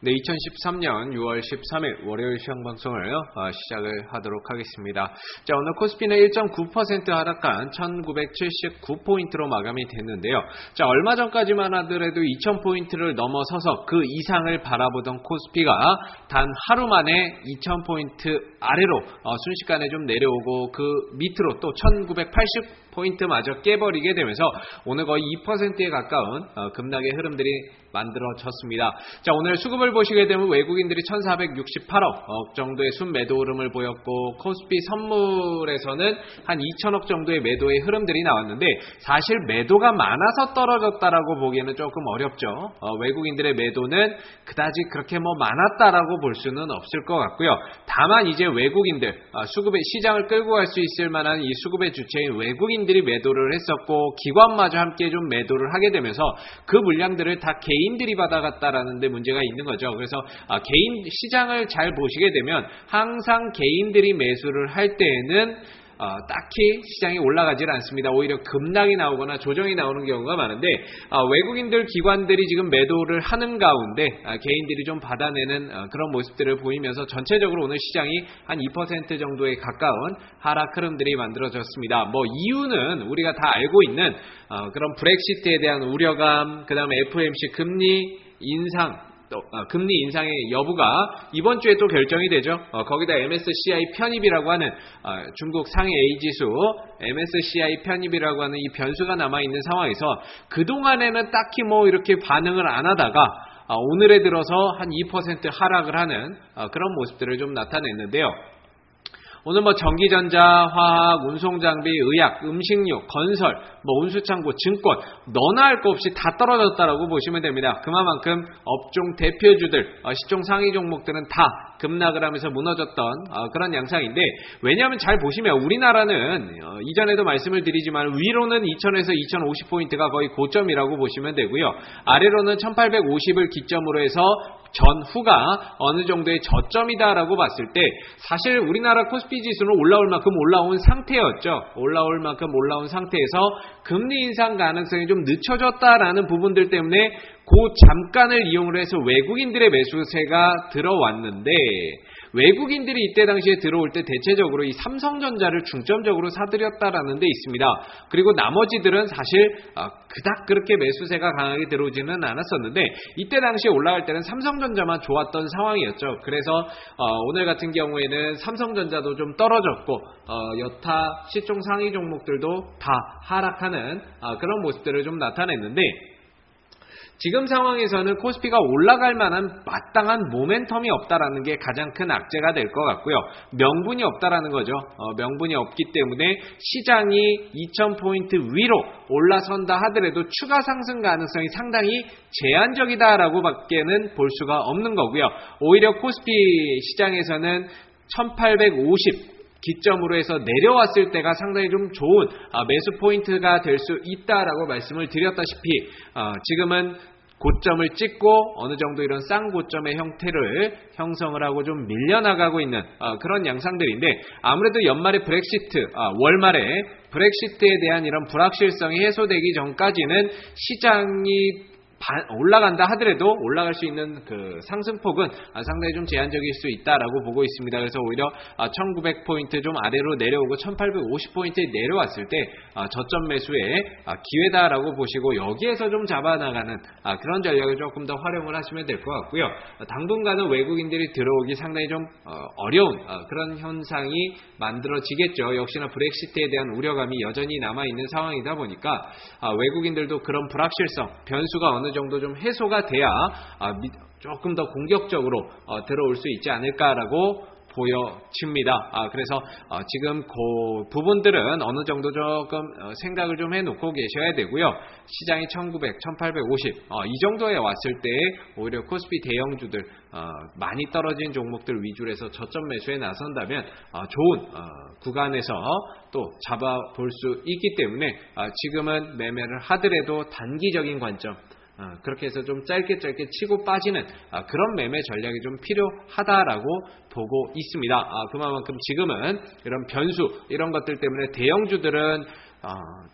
네, 2013년 6월 13일 월요일 시황방송을 시작을 하도록 하겠습니다. 자, 오늘 코스피는 1.9% 하락한 1979포인트로 마감이 됐는데요. 자, 얼마 전까지만 하더라도 2000포인트를 넘어서서 그 이상을 바라보던 코스피가 단 하루 만에 2000포인트 아래로 순식간에 좀 내려오고 그 밑으로 또 1980포인트마저 깨버리게 되면서 오늘 거의 2%에 가까운 급락의 흐름들이 만들어졌습니다. 자, 오늘 수급을 보시게 되면 외국인들이 1468억 정도의 순매도 흐름을 보였고 코스피 선물에서는 한 2000억 정도의 매도의 흐름들이 나왔는데 사실 매도가 많아서 떨어졌다라고 보기에는 조금 어렵죠. 외국인들의 매도는 그다지 그렇게 많았다라고 볼 수는 없을 것 같고요. 다만 이제 외국인들 수급의 시장을 끌고 갈 수 있을 만한 이 수급의 주체인 외국인들이 매도를 했었고 기관마저 함께 좀 매도를 하게 되면서 그 물량들을 다 개인들이 받아갔다라는 데 문제가 있는 거죠. 그래서 개인 시장을 잘 보시게 되면 항상 개인들이 매수를 할 때에는 딱히 시장이 올라가질 않습니다. 오히려 급락이 나오거나 조정이 나오는 경우가 많은데 외국인들 기관들이 지금 매도를 하는 가운데 개인들이 좀 받아내는 그런 모습들을 보이면서 전체적으로 오늘 시장이 한 2% 정도에 가까운 하락 흐름들이 만들어졌습니다. 이유는 우리가 다 알고 있는 그런 브렉시트에 대한 우려감, 그 다음에 FOMC 금리 인상, 금리 인상의 여부가 이번 주에 또 결정이 되죠. 거기다 MSCI 편입이라고 하는 중국 상해 A지수 MSCI 편입이라고 하는 이 변수가 남아있는 상황에서 그동안에는 딱히 이렇게 반응을 안 하다가 오늘에 들어서 한 2% 하락을 하는 그런 모습들을 좀 나타냈는데요. 오늘 전기전자, 화학, 운송장비, 의약, 음식료, 건설, 운수창고, 증권 너나 할 거 없이 다 떨어졌다라고 보시면 됩니다. 그만큼 업종 대표주들, 시총 상위 종목들은 다 급락을 하면서 무너졌던 그런 양상인데 왜냐하면 잘 보시면 우리나라는 이전에도 말씀을 드리지만 위로는 2000에서 2050포인트가 거의 고점이라고 보시면 되고요. 아래로는 1850을 기점으로 해서 전후가 어느 정도의 저점이다라고 봤을 때 사실 우리나라 코스피 지수는 올라올 만큼 올라온 상태였죠. 올라올 만큼 올라온 상태에서 금리 인상 가능성이 좀 늦춰졌다라는 부분들 때문에 그 잠깐을 이용을 해서 외국인들의 매수세가 들어왔는데 외국인들이 이때 당시에 들어올 때 대체적으로 이 삼성전자를 중점적으로 사들였다라는 데 있습니다. 그리고 나머지들은 사실 그닥 그렇게 매수세가 강하게 들어오지는 않았었는데 이때 당시에 올라갈 때는 삼성전자만 좋았던 상황이었죠. 그래서 오늘 같은 경우에는 삼성전자도 좀 떨어졌고 여타 시총 상위 종목들도 다 하락하는 그런 모습들을 좀 나타냈는데 지금 상황에서는 코스피가 올라갈 만한 마땅한 모멘텀이 없다라는 게 가장 큰 악재가 될 것 같고요. 명분이 없다라는 거죠. 명분이 없기 때문에 시장이 2000포인트 위로 올라선다 하더라도 추가 상승 가능성이 상당히 제한적이다라고 밖에는 볼 수가 없는 거고요. 오히려 코스피 시장에서는 1850 기점으로 해서 내려왔을 때가 상당히 좀 좋은 매수 포인트가 될 수 있다라고 말씀을 드렸다시피 지금은 고점을 찍고 어느 정도 이런 쌍고점의 형태를 형성을 하고 좀 밀려나가고 있는 그런 양상들인데 아무래도 연말에 브렉시트, 월말에 브렉시트에 대한 이런 불확실성이 해소되기 전까지는 시장이 올라간다 하더라도 올라갈 수 있는 그 상승폭은 상당히 좀 제한적일 수 있다라고 보고 있습니다. 그래서 오히려 1900포인트 좀 아래로 내려오고 1850포인트에 내려왔을 때 저점 매수의 기회다라고 보시고 여기에서 좀 잡아나가는 그런 전략을 조금 더 활용을 하시면 될 것 같고요. 당분간은 외국인들이 들어오기 상당히 좀 어려운 그런 현상이 만들어지겠죠. 역시나 브렉시트에 대한 우려감이 여전히 남아있는 상황이다 보니까 외국인들도 그런 불확실성, 변수가 어느 정도 좀 해소가 돼야 조금 더 공격적으로 들어올 수 있지 않을까라고 보여집니다. 그래서 지금 그 부분들은 어느 정도 조금 생각을 좀 해놓고 계셔야 되고요. 시장이 1900, 1850 이 정도에 왔을 때 오히려 코스피 대형주들 많이 떨어진 종목들 위주로 해서 저점 매수에 나선다면 좋은 구간에서 또 잡아볼 수 있기 때문에 지금은 매매를 하더라도 단기적인 관점 그렇게 해서 좀 짧게 치고 빠지는 그런 매매 전략이 좀 필요하다라고 보고 있습니다. 그만큼 지금은 이런 변수 이런 것들 때문에 대형주들은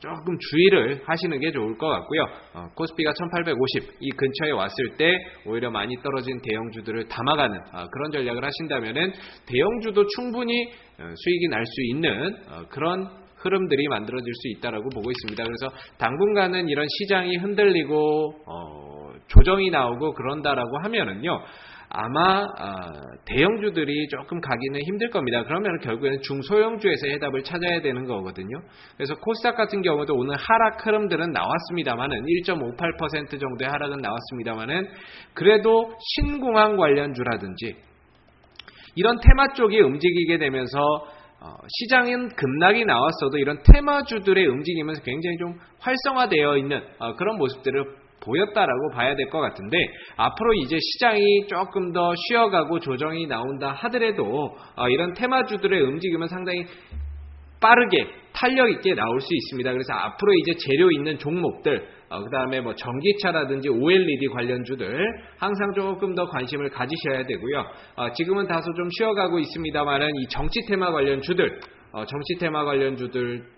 조금 주의를 하시는 게 좋을 것 같고요. 코스피가 1850 이 근처에 왔을 때 오히려 많이 떨어진 대형주들을 담아가는 그런 전략을 하신다면은 대형주도 충분히 수익이 날 수 있는 그런 흐름들이 만들어질 수 있다라고 보고 있습니다. 그래서 당분간은 이런 시장이 흔들리고 조정이 나오고 그런다라고 하면은요. 아마 대형주들이 조금 가기는 힘들 겁니다. 그러면 결국에는 중소형주에서 해답을 찾아야 되는 거거든요. 그래서 코스닥 같은 경우도 오늘 하락 흐름들은 나왔습니다만은 1.58% 정도의 하락은 나왔습니다만은 그래도 신공항 관련주라든지 이런 테마 쪽이 움직이게 되면서 시장은 급락이 나왔어도 이런 테마주들의 움직임은 굉장히 좀 활성화되어 있는 그런 모습들을 보였다라고 봐야 될 것 같은데 앞으로 이제 시장이 조금 더 쉬어가고 조정이 나온다 하더라도 이런 테마주들의 움직임은 상당히 빠르게 탄력 있게 나올 수 있습니다. 그래서 앞으로 이제 재료 있는 종목들, 그 다음에 뭐 전기차라든지 OLED 관련주들 항상 조금 더 관심을 가지셔야 되고요. 지금은 다소 좀 쉬어가고 있습니다만은 이 정치 테마 관련주들도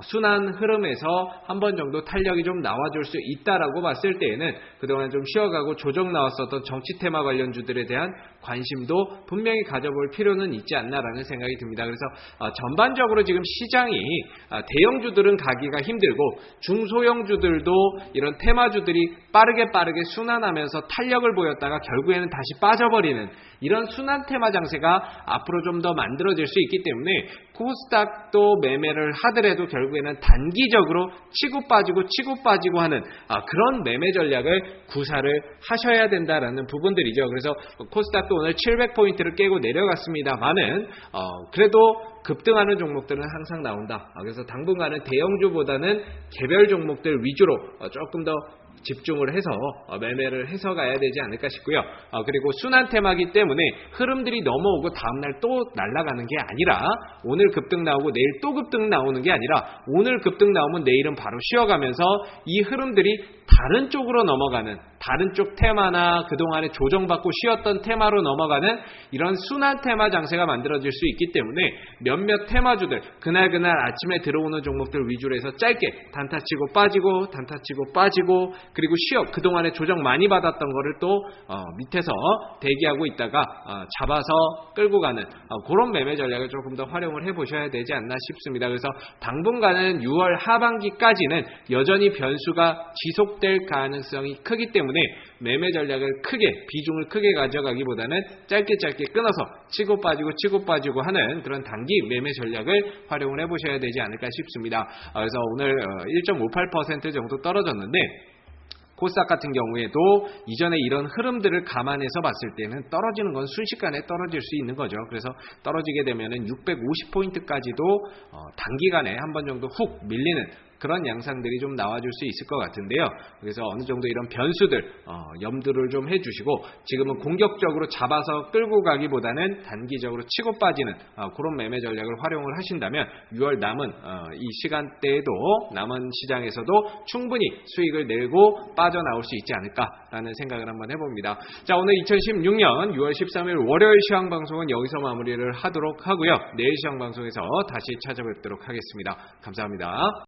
순환 흐름에서 한 번 정도 탄력이 좀 나와줄 수 있다라고 봤을 때에는 그동안 좀 쉬어가고 조정 나왔었던 정치 테마 관련주들에 대한 관심도 분명히 가져볼 필요는 있지 않나라는 생각이 듭니다. 그래서 전반적으로 지금 시장이 대형주들은 가기가 힘들고 중소형주들도 이런 테마주들이 빠르게 순환하면서 탄력을 보였다가 결국에는 다시 빠져버리는 이런 순환 테마 장세가 앞으로 좀 더 만들어질 수 있기 때문에 코스닥도 매매를 하더라도 결국에는 단기적으로 치고 빠지고 하는 그런 매매 전략을 구사를 하셔야 된다라는 부분들이죠. 그래서 코스닥도 오늘 700포인트를 깨고 내려갔습니다만은 그래도 급등하는 종목들은 항상 나온다. 그래서 당분간은 대형주보다는 개별 종목들 위주로 조금 더 집중을 해서 매매를 해서 가야 되지 않을까 싶고요. 그리고 순환 테마기 때문에 흐름들이 넘어오고 다음날 또 날아가는 게 아니라 오늘 급등 나오고 내일 또 급등 나오는 게 아니라 오늘 급등 나오면 내일은 바로 쉬어가면서 이 흐름들이 다른 쪽으로 넘어가는 다른 쪽 테마나 그동안에 조정받고 쉬었던 테마로 넘어가는 이런 순환 테마 장세가 만들어질 수 있기 때문에 몇몇 테마주들 그날 아침에 들어오는 종목들 위주로 해서 짧게 단타치고 빠지고 그리고 그동안에 조정 많이 받았던 거를 또 밑에서 대기하고 있다가 잡아서 끌고 가는 그런 매매 전략을 조금 더 활용을 해보셔야 되지 않나 싶습니다. 그래서 당분간은 6월 하반기까지는 여전히 변수가 지속될 가능성이 크기 때문에 매매 전략을 비중을 크게 가져가기보다는 짧게 끊어서 치고 빠지고 하는 그런 단기 매매 전략을 활용을 해보셔야 되지 않을까 싶습니다. 그래서 오늘 1.58% 정도 떨어졌는데 코스닥 같은 경우에도 이전에 이런 흐름들을 감안해서 봤을 때는 떨어지는 건 순식간에 떨어질 수 있는 거죠. 그래서 떨어지게 되면은 650포인트까지도 단기간에 한 번 정도 훅 밀리는 그런 양상들이 좀 나와줄 수 있을 것 같은데요. 그래서 어느 정도 이런 변수들 염두를 좀 해주시고 지금은 공격적으로 잡아서 끌고 가기보다는 단기적으로 치고 빠지는 그런 매매 전략을 활용을 하신다면 6월 남은 이 시간대에도 남은 시장에서도 충분히 수익을 내고 빠져나올 수 있지 않을까라는 생각을 한번 해봅니다. 자, 오늘 2016년 6월 13일 월요일 시황방송은 여기서 마무리를 하도록 하고요. 내일 시황방송에서 다시 찾아뵙도록 하겠습니다. 감사합니다.